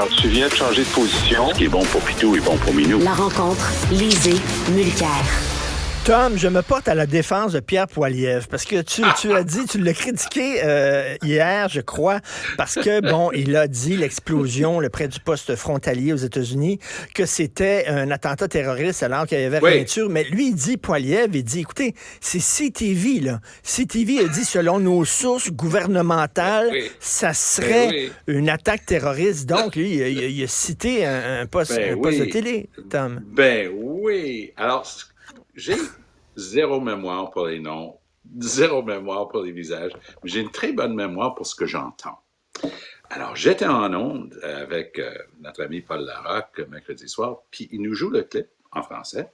Alors, tu viens de changer de position. Ce qui est bon pour Pitou est bon pour Minou. La rencontre, Lisée, Mulcaire. Tom, je me porte à la défense de Pierre Poilievre parce que tu as dit, tu l'as critiqué hier, je crois, parce que, bon, il a dit l'explosion près du poste frontalier aux États-Unis, que c'était un attentat terroriste alors qu'il y avait rien sûr. Mais lui, il dit, Poilievre, il dit, écoutez, c'est CTV, là. CTV a dit, selon nos sources gouvernementales, ça serait une attaque terroriste. Donc, lui, il a cité un poste de télé, Tom. Ben oui. Alors, j'ai zéro mémoire pour les noms, zéro mémoire pour les visages, mais j'ai une très bonne mémoire pour ce que j'entends. Alors, j'étais en onde avec notre ami Paul Larocque mercredi soir, puis il nous joue le clip en français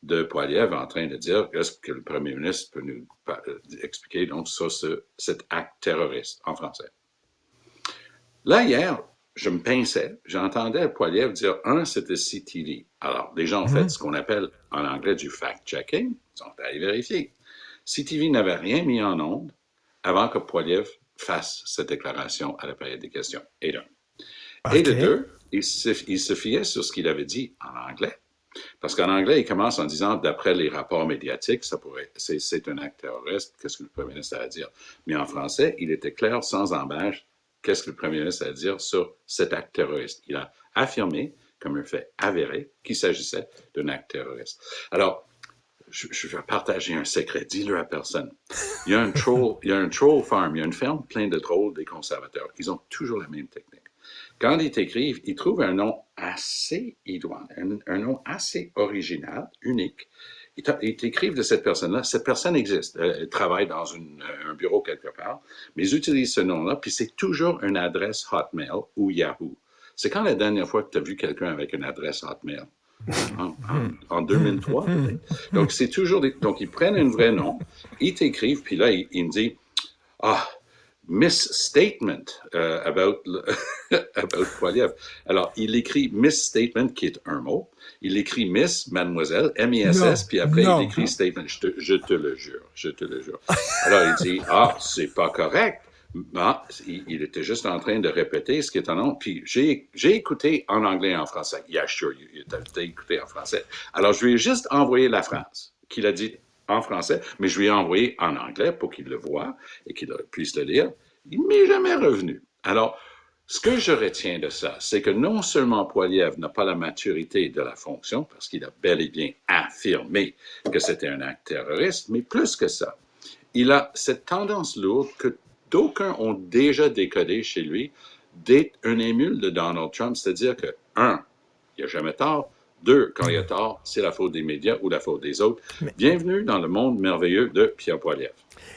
de Poilievre en train de dire est-ce que le premier ministre peut nous expliquer donc sur cet acte terroriste en français. Là, hier, je me pinçais, j'entendais Poilievre dire, c'était CTV. Alors, les gens ont fait ce qu'on appelle en anglais du fact-checking, ils sont allés vérifier. CTV n'avait rien mis en onde avant que Poilievre fasse cette déclaration à la période des questions. Et d'un. Et de deux, il se fiait sur ce qu'il avait dit en anglais. Parce qu'en anglais, il commence en disant, d'après les rapports médiatiques, c'est un acte terroriste, qu'est-ce que le premier ministre a à dire? Mais en français, il était clair, sans embâche, qu'est-ce que le premier ministre a à dire sur cet acte terroriste. Il a affirmé, comme un fait avéré, qu'il s'agissait d'un acte terroriste. Alors, je vais partager un secret, dis-le à personne. Il y a un troll farm, il y a une ferme pleine de trolls des conservateurs. Ils ont toujours la même technique. Quand ils t'écrivent, ils trouvent un nom assez idoine, un nom assez original, unique. Ils t'écrivent de cette personne-là. Cette personne existe. Elle travaille dans un bureau quelque part, mais ils utilisent ce nom-là, puis c'est toujours une adresse Hotmail ou Yahoo. C'est quand la dernière fois que tu as vu quelqu'un avec une adresse Hotmail? En 2003, peut-être. Donc, c'est toujours donc, ils prennent un vrai nom, ils t'écrivent, puis là, ils me disent misstatement about Poilievre. Alors, il écrit misstatement, qui est un mot. Il écrit Miss, Mademoiselle, M-I-S-S, puis après, il écrit statement. Je te le jure. Alors, il dit, c'est pas correct. Il était juste en train de répéter ce qui est en nom. Puis, j'ai écouté en anglais et en français. Yeah, sure, t'as écouté en français. Alors, je lui ai juste envoyé la phrase qu'il a dit en français, mais je lui ai envoyé en anglais pour qu'il le voie et qu'il puisse le lire. Il ne m'est jamais revenu. Alors, ce que je retiens de ça, c'est que non seulement Poilievre n'a pas la maturité de la fonction, parce qu'il a bel et bien affirmé que c'était un acte terroriste, mais plus que ça, il a cette tendance lourde que d'aucuns ont déjà décodé chez lui d'être un émule de Donald Trump, c'est-à-dire que, un, il n'a jamais tort, deux, quand il a tort, c'est la faute des médias ou la faute des autres. Bienvenue dans le monde merveilleux de Pierre Poilievre.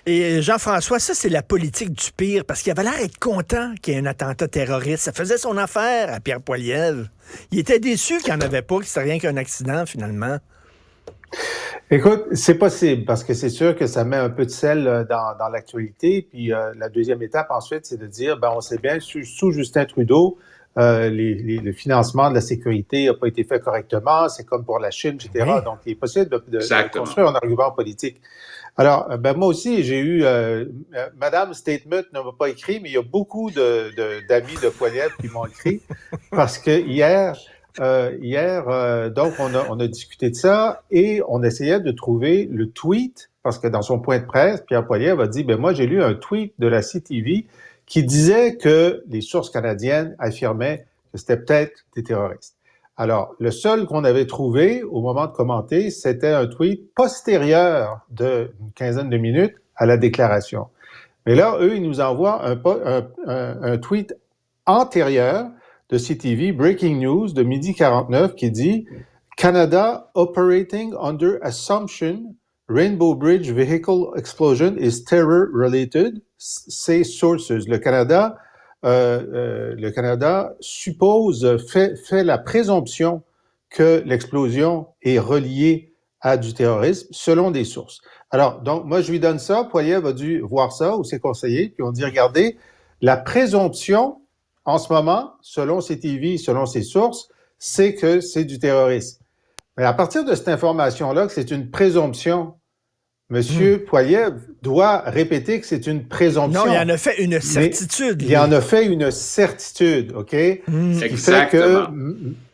Et Jean-François, ça, c'est la politique du pire, parce qu'il avait l'air d'être content qu'il y ait un attentat terroriste. Ça faisait son affaire à Pierre Poilievre. Il était déçu qu'il n'y en avait pas, que c'était rien qu'un accident, finalement. Écoute, c'est possible, parce que c'est sûr que ça met un peu de sel dans l'actualité. Puis la deuxième étape, ensuite, c'est de dire, on sait bien, sous Justin Trudeau, le financement de la sécurité n'a pas été fait correctement. C'est comme pour la Chine, etc. Oui. Donc, il est possible de construire un argument politique. Alors, moi aussi, j'ai eu Madame Statement ne m'a pas écrit, mais il y a beaucoup d'amis de Poilievre qui m'ont écrit parce que hier, donc on a discuté de ça et on essayait de trouver le tweet parce que dans son point de presse, Pierre Poilievre a dit moi j'ai lu un tweet de la CTV qui disait que les sources canadiennes affirmaient que c'était peut-être des terroristes. Alors, le seul qu'on avait trouvé au moment de commenter, c'était un tweet postérieur d'une quinzaine de minutes à la déclaration. Mais là, eux, ils nous envoient un tweet antérieur de CTV, Breaking News, de 12h49, qui dit « Canada operating under assumption Rainbow Bridge vehicle explosion is terror-related, say sources ». Le Canada suppose, fait la présomption que l'explosion est reliée à du terrorisme, selon des sources. Alors, donc, moi, je lui donne ça. Poilievre a dû voir ça, ou ses conseillers, puis on dit, regardez, la présomption, en ce moment, selon CTV, selon ses sources, c'est que c'est du terrorisme. Mais à partir de cette information-là, que c'est une présomption, M. Poilievre doit répéter que c'est une présomption. Non, il en a fait une certitude. Il en a fait une certitude, OK? Ce qui fait que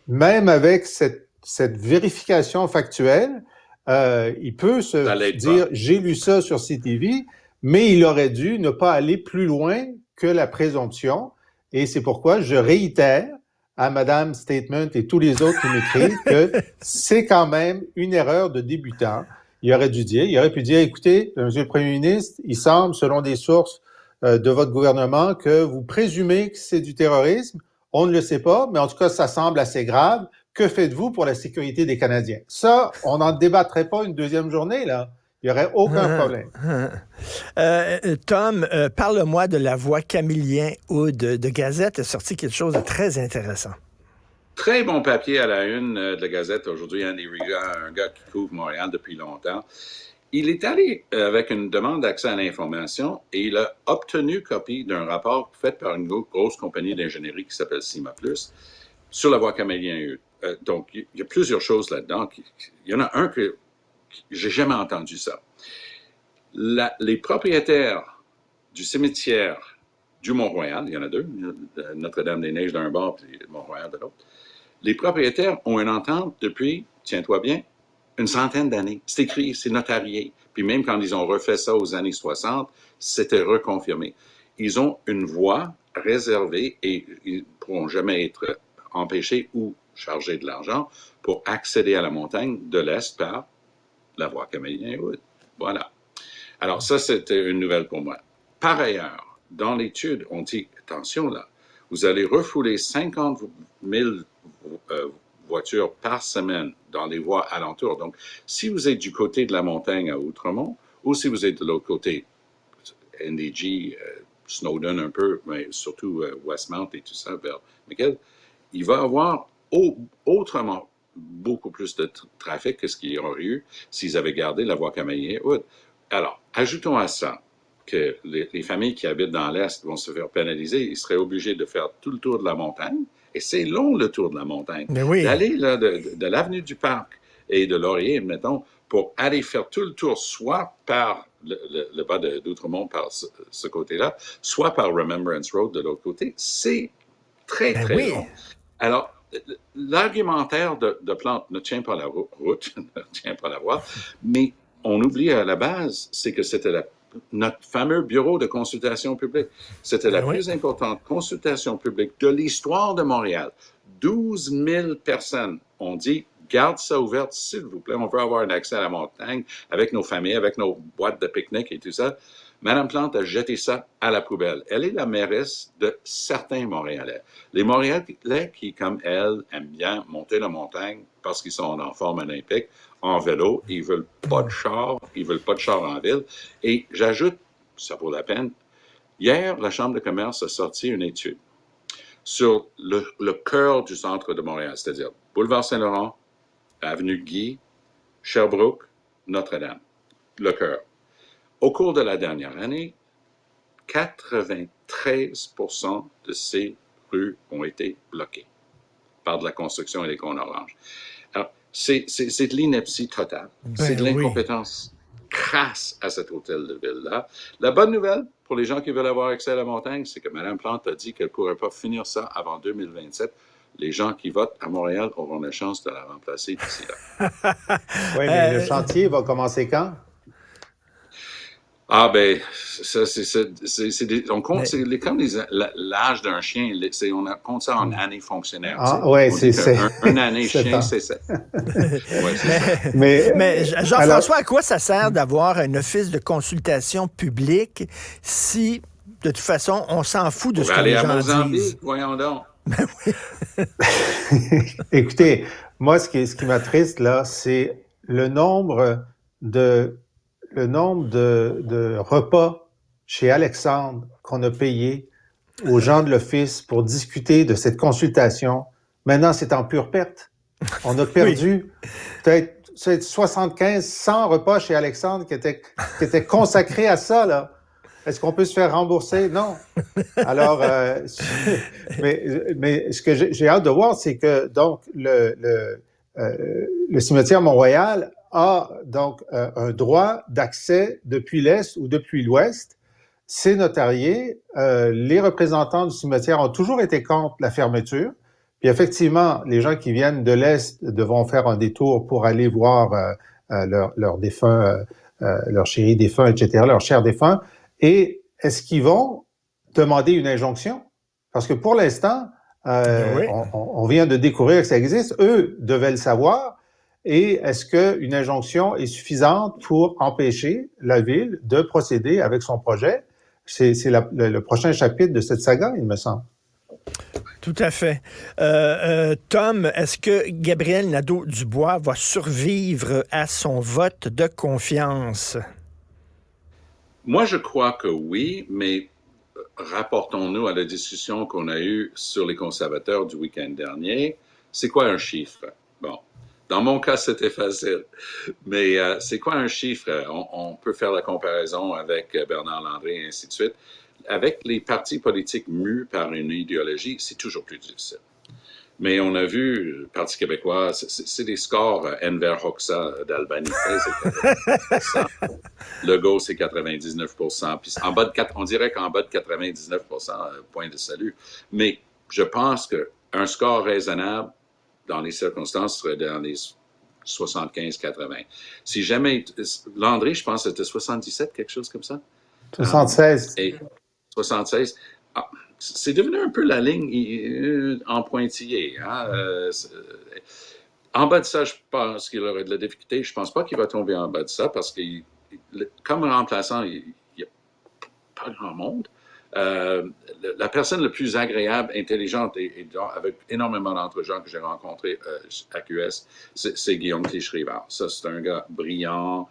même avec cette vérification factuelle, il peut se dire « j'ai lu ça sur CTV », mais il aurait dû ne pas aller plus loin que la présomption. Et c'est pourquoi je réitère à Madame Statement et tous les autres qui m'écrivent que c'est quand même une erreur de débutant. Il aurait pu dire, écoutez, Monsieur le Premier ministre, il semble, selon des sources de votre gouvernement, que vous présumez que c'est du terrorisme. On ne le sait pas, mais en tout cas, ça semble assez grave. Que faites-vous pour la sécurité des Canadiens? Ça, on n'en débattrait pas une deuxième journée, là. Il n'y aurait aucun problème. Tom, parle-moi de la voix Camillien Hood de Gazette. Il a sorti quelque chose de très intéressant. Très bon papier à la une de la Gazette aujourd'hui. Andy Riga, un gars qui couvre Montréal depuis longtemps. Il est allé avec une demande d'accès à l'information et il a obtenu copie d'un rapport fait par une grosse compagnie d'ingénierie qui s'appelle CIMA+, sur la voie Camillien Hood. Donc, il y a plusieurs choses là-dedans. Il y en a un que j'ai jamais entendu ça. Les propriétaires du cimetière du Mont-Royal, il y en a deux, Notre-Dame-des-Neiges d'un bord et Mont-Royal de l'autre, les propriétaires ont une entente depuis, tiens-toi bien, une centaine d'années. C'est écrit, c'est notarié. Puis même quand ils ont refait ça aux années 60, c'était reconfirmé. Ils ont une voie réservée et ils ne pourront jamais être empêchés ou chargés de l'argent pour accéder à la montagne de l'Est par la voie Camillien-Hood. Voilà. Alors ça, c'était une nouvelle pour moi. Par ailleurs, dans l'étude, on dit, attention là, vous allez refouler 50 000 voitures par semaine dans les voies alentours. Donc, si vous êtes du côté de la montagne à Outremont, ou si vous êtes de l'autre côté, NDG, Snowden un peu, mais surtout Westmount et tout ça, vers McGill, il va y avoir autrement beaucoup plus de trafic que ce qu'il y aurait eu s'ils avaient gardé la voie Camillien-Hood. Alors, ajoutons à ça que les familles qui habitent dans l'Est vont se faire pénaliser. Ils seraient obligés de faire tout le tour de la montagne. Et c'est long, le tour de la montagne. Mais oui. D'aller là, de l'avenue du Parc et de Laurier, mettons, pour aller faire tout le tour, soit par le bas d'Outremont, par ce côté-là, soit par Remembrance Road de l'autre côté. C'est très, très long. Alors, l'argumentaire de Plante ne tient pas la route, ne tient pas la voie, mais on oublie à la base, c'est que c'était notre fameux bureau de consultation publique. C'était la plus importante consultation publique de l'histoire de Montréal. 12 000 personnes ont dit, garde ça ouverte, s'il vous plaît, on veut avoir un accès à la montagne avec nos familles, avec nos boîtes de pique-nique et tout ça. Madame Plante a jeté ça à la poubelle. Elle est la mairesse de certains Montréalais. Les Montréalais qui, comme elle, aiment bien monter la montagne parce qu'ils sont en forme olympique, en vélo, ils veulent pas de char en ville. Et j'ajoute, ça vaut la peine, hier, la Chambre de commerce a sorti une étude sur le cœur du centre de Montréal, c'est-à-dire Boulevard Saint-Laurent, Avenue Guy, Sherbrooke, Notre-Dame, le cœur. Au cours de la dernière année, 93% de ces rues ont été bloquées par de la construction et des cônes oranges. Alors, c'est de l'ineptie totale. C'est de l'incompétence crasse à cet hôtel de ville-là. La bonne nouvelle pour les gens qui veulent avoir accès à la montagne, c'est que Mme Plante a dit qu'elle ne pourrait pas finir ça avant 2027. Les gens qui votent à Montréal auront la chance de la remplacer d'ici là. Oui, mais le chantier va commencer quand? Ah ben, ça, on compte, c'est comme l'âge d'un chien, on compte ça en années fonctionnaires. Ah ouais, c'est une année chien, c'est ça. Ouais, c'est ça. Mais Jean-François, à quoi ça sert d'avoir un office de consultation publique si, de toute façon, on s'en fout de ce que les gens disent? Voyons donc. Ben oui. Écoutez, moi, ce qui m'attriste, là, c'est le nombre de repas chez Alexandre qu'on a payé aux gens de l'Office pour discuter de cette consultation. Maintenant, c'est en pure perte. On a perdu peut-être 75, 100 repas chez Alexandre qui étaient consacrés à ça, là. Est-ce qu'on peut se faire rembourser? Non. Alors, mais ce que j'ai hâte de voir, c'est que donc le cimetière Mont-Royal a donc un droit d'accès depuis l'Est ou depuis l'Ouest. C'est notarié. Les représentants du cimetière ont toujours été contre la fermeture. Puis effectivement, les gens qui viennent de l'Est devront faire un détour pour aller voir leurs défunts, leurs chéris défunts, etc., leurs chers défunts. Et est-ce qu'ils vont demander une injonction? Parce que pour l'instant, Oui. on vient de découvrir que ça existe. Eux devaient le savoir. Et est-ce qu'une injonction est suffisante pour empêcher la ville de procéder avec son projet? C'est le prochain chapitre de cette saga, il me semble. Tout à fait. Tom, est-ce que Gabriel Nadeau-Dubois va survivre à son vote de confiance? Moi, je crois que oui, mais rapportons-nous à la discussion qu'on a eue sur les conservateurs du week-end dernier. C'est quoi un chiffre? Bon, dans mon cas, c'était facile. Mais c'est quoi un chiffre? On peut faire la comparaison avec Bernard Landry et ainsi de suite. Avec les partis politiques mus par une idéologie, c'est toujours plus difficile. Mais on a vu, le Parti québécois, c'est des scores Enver Hoxha d'Albanie, c'est 80%. Legault, c'est 99%. Puis en bas de 4, on dirait qu'en bas de 99%, point de salut. Mais je pense qu'un score raisonnable, dans les circonstances, serait dans les 75-80. Si jamais... Landry, je pense que c'était 77, quelque chose comme ça. 76. Et 76. Ah, c'est devenu un peu la ligne en pointillé. Hein? En bas de ça, je pense qu'il aurait de la difficulté. Je ne pense pas qu'il va tomber en bas de ça parce que, comme remplaçant, il n'y a pas grand monde. La personne la plus agréable, intelligente et avec énormément d'autres gens que j'ai rencontrés à QS, c'est Guillaume Clich-Rivard. Ça, c'est un gars brillant,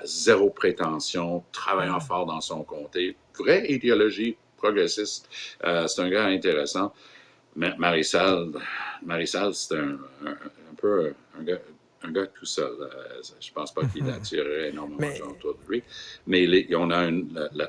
zéro prétention, travaillant fort dans son comté, vraie idéologie progressiste. C'est un gars intéressant. Marisal, c'est un peu un gars tout seul. Je pense pas qu'il attirerait énormément de gens autour de lui. Mais on a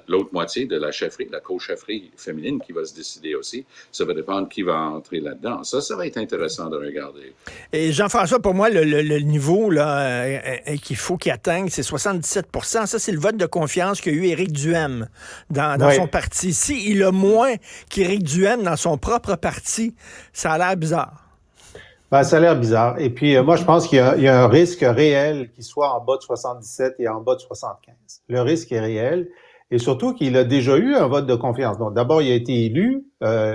l'autre moitié de la chefferie, la co-chefferie féminine qui va se décider aussi. Ça va dépendre qui va entrer là-dedans. Ça va être intéressant de regarder. Et Jean-François, pour moi, le niveau là, qu'il faut qu'il atteigne, c'est 77 %. Ça, c'est le vote de confiance qu'a eu Éric Duhaime dans son parti. S'il a moins qu'Éric Duhaime dans son propre parti, ça a l'air bizarre. Ben, ça a l'air bizarre. Et puis, moi, je pense qu'il y a un risque réel qu'il soit en bas de 77 et en bas de 75. Le risque est réel. Et surtout qu'il a déjà eu un vote de confiance. Donc, d'abord, il a été élu,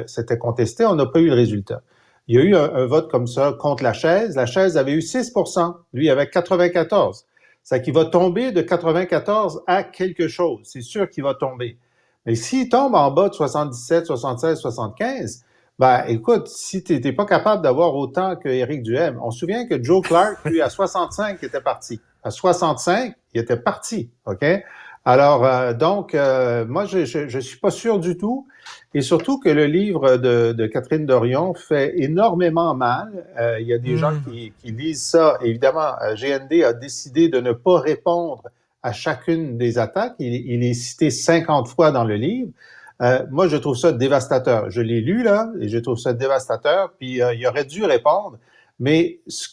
c'était contesté, on n'a pas eu le résultat. Il y a eu un vote comme ça contre la chaise. La chaise avait eu 6 %, lui avec 94. C'est qu'il va tomber de 94 à quelque chose. C'est sûr qu'il va tomber. Mais s'il tombe en bas de 77, 76, 75, ben, écoute, si tu n'étais pas capable d'avoir autant que Éric Duhaime, on se souvient que Joe Clark, lui, à 65, il était parti. À 65, il était parti, OK? Alors, donc, moi, je suis pas sûr du tout. Et surtout que le livre de Catherine Dorion fait énormément mal. Il y a des gens qui lisent ça. Évidemment, GND a décidé de ne pas répondre à chacune des attaques. Il est cité 50 fois dans le livre. Moi, je trouve ça dévastateur. Je l'ai lu, là, et je trouve ça dévastateur. Puis, il aurait dû répondre. Mais ce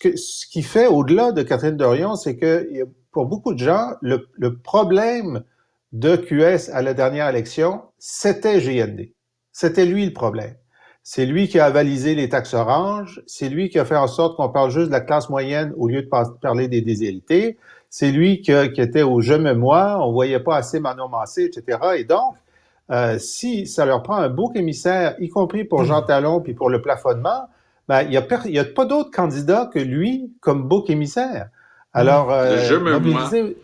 qui fait, au-delà de Catherine Dorion, c'est que pour beaucoup de gens, le problème de QS à la dernière élection, c'était GND. C'était lui le problème. C'est lui qui a avalisé les taxes oranges. C'est lui qui a fait en sorte qu'on parle juste de la classe moyenne au lieu de parler des déshérités. C'est lui qui était au « je me moi », on voyait pas assez Manon Massé, etc. Et donc, si ça leur prend un bouc émissaire, y compris pour Jean Talon puis pour le plafonnement, ben, il y a pas d'autres candidats que lui comme bouc émissaire. Alors, mobiliser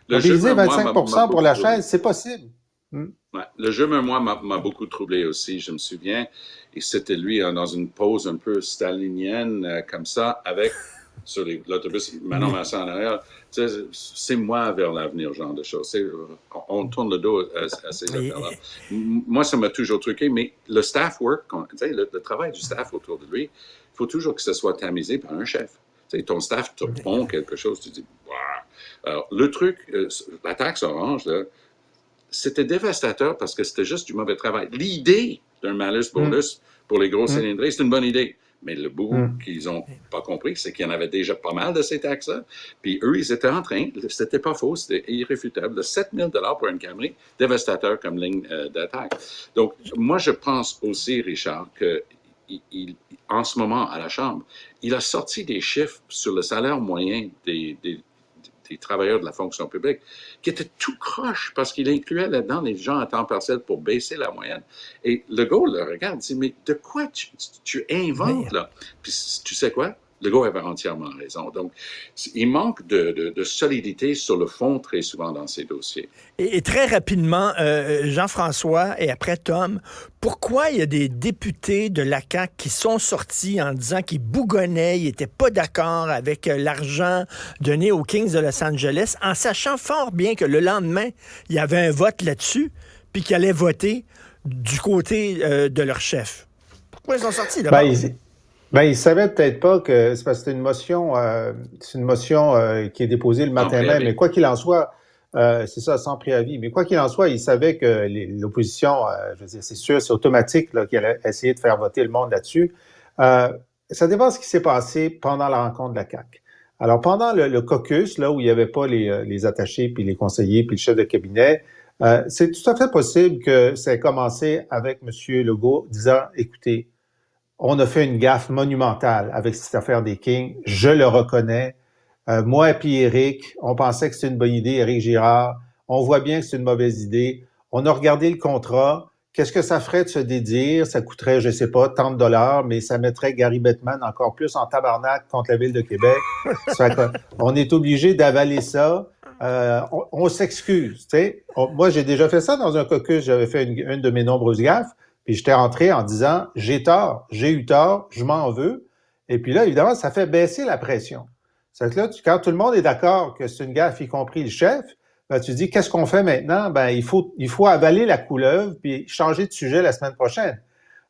25 % pour la chaise, c'est possible. Ouais. Le jeu moi m'a beaucoup troublé aussi, je me souviens. Et c'était lui dans une pose un peu stalinienne, comme ça, avec sur l'autobus Manon Massé en arrière. C'est moi vers l'avenir, genre de choses. On tourne le dos à ces affaires-là. Moi, ça m'a toujours truqué, mais le staff work, le travail du staff autour de lui, il faut toujours que ce soit tamisé par un chef. Ton staff te pond quelque chose, tu dis, wow. Alors, le truc, la taxe orange, là, c'était dévastateur parce que c'était juste du mauvais travail. L'idée d'un malus-bonus pour les gros Mm. cylindrés, c'est une bonne idée. Mais le bout Mm. qu'ils n'ont pas compris, c'est qu'il y en avait déjà pas mal de ces taxes-là. Puis eux, ils étaient en train, c'était pas faux, c'était irréfutable, de 7 000 $ pour une Camry, dévastateur comme ligne d'attaque. Donc, moi, je pense aussi, Richard, que en ce moment, à la Chambre, il a sorti des chiffres sur le salaire moyen des travailleurs de la fonction publique, qui étaient tout croche parce qu'il incluait là-dedans les gens à temps partiel pour baisser la moyenne. Et Legault le regarde et dit, mais de quoi tu inventes là? Puis tu sais quoi? Legault avait entièrement raison. Donc, il manque de solidité sur le fond très souvent dans ces dossiers. Et très rapidement, Jean-François et après Tom, pourquoi il y a des députés de la CAQ qui sont sortis en disant qu'ils bougonnaient, ils n'étaient pas d'accord avec l'argent donné aux Kings de Los Angeles, en sachant fort bien que le lendemain, il y avait un vote là-dessus, puis qu'ils allaient voter du côté de leur chef? Pourquoi ils sont sortis d'abord? Ils savaient peut-être pas que c'est parce que c'est une motion qui est déposée le matin même. Mais quoi qu'il en soit, c'est ça, sans préavis. Mais quoi qu'il en soit, ils savaient que l'opposition, je veux dire, c'est sûr, c'est automatique là, qu'ils allaient essayer de faire voter le monde là-dessus. Ça dépend de ce qui s'est passé pendant la rencontre de la CAQ. Alors, pendant le caucus, là où il n'y avait pas les attachés, puis les conseillers, puis le chef de cabinet, c'est tout à fait possible que ça ait commencé avec M. Legault disant, écoutez, on a fait une gaffe monumentale avec cette affaire des Kings. Je le reconnais. Moi et puis Éric, on pensait que c'était une bonne idée, Éric Girard. On voit bien que c'est une mauvaise idée. On a regardé le contrat. Qu'est-ce que ça ferait de se dédire? Ça coûterait, je sais pas, tant de dollars, mais ça mettrait Gary Bettman encore plus en tabarnak contre la Ville de Québec. On est obligé d'avaler ça. On s'excuse. Moi, j'ai déjà fait ça dans un caucus. J'avais fait une de mes nombreuses gaffes. Puis j'étais rentré en disant, j'ai tort, j'ai eu tort, je m'en veux. Et puis là, évidemment, ça fait baisser la pression. C'est que là, quand tout le monde est d'accord que c'est une gaffe, y compris le chef, ben, tu dis, qu'est-ce qu'on fait maintenant? Ben, il faut avaler la couleuvre puis changer de sujet la semaine prochaine.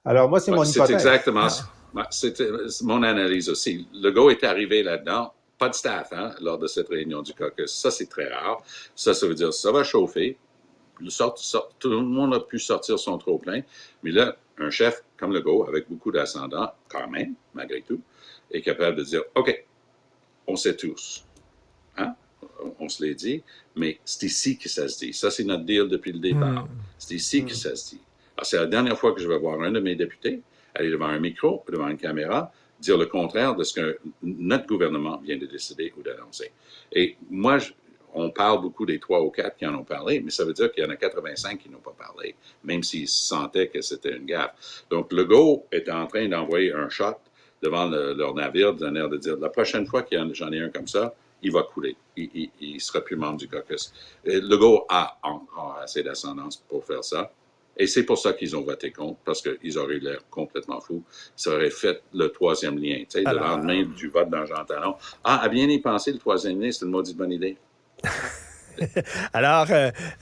Alors, moi, c'est mon hypothèse. C'est exactement ça. C'était mon analyse aussi. Legault est arrivé là-dedans, pas de staff, lors de cette réunion du caucus. Ça, c'est très rare. Ça veut dire, ça va chauffer. Tout le monde a pu sortir son trop-plein. Mais là, un chef comme Legault, avec beaucoup d'ascendant, quand même, malgré tout, est capable de dire, OK, on sait tous. On se l'est dit, mais c'est ici que ça se dit. Ça, c'est notre deal depuis le départ. C'est ici que ça se dit. Alors, c'est la dernière fois que je vais voir un de mes députés aller devant un micro, devant une caméra, dire le contraire de ce que notre gouvernement vient de décider ou d'annoncer. Et moi, on parle beaucoup des 3 ou 4 qui en ont parlé, mais ça veut dire qu'il y en a 85 qui n'ont pas parlé, même s'ils sentaient que c'était une gaffe. Donc, Legault est en train d'envoyer un shot devant leur navire, d'un air de dire, la prochaine fois j'en ai un comme ça, il va couler. Il ne sera plus membre du caucus. Legault a encore assez d'ascendance pour faire ça. Et c'est pour ça qu'ils ont voté contre, parce qu'ils auraient l'air complètement fous. Ça aurait fait le 3e lien. Tu sais, le lendemain du vote dans Jean Talon. À bien y penser, le 3e lien, c'est une maudite bonne idée. Alors,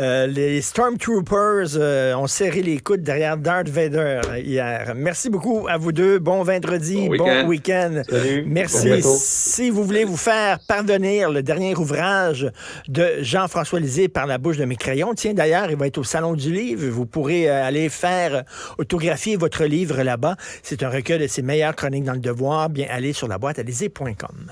les Stormtroopers ont serré les coudes derrière Darth Vader hier. Merci beaucoup à vous deux. Bon vendredi, bon week-end. Salut. Merci. Si vous voulez vous faire parvenir le dernier ouvrage de Jean-François Lisée par la bouche de mes crayons, tiens, d'ailleurs, il va être au Salon du Livre. Vous pourrez aller faire autographier votre livre là-bas. C'est un recueil de ses meilleures chroniques dans le devoir. Bien, allez sur laboîtealisée.com.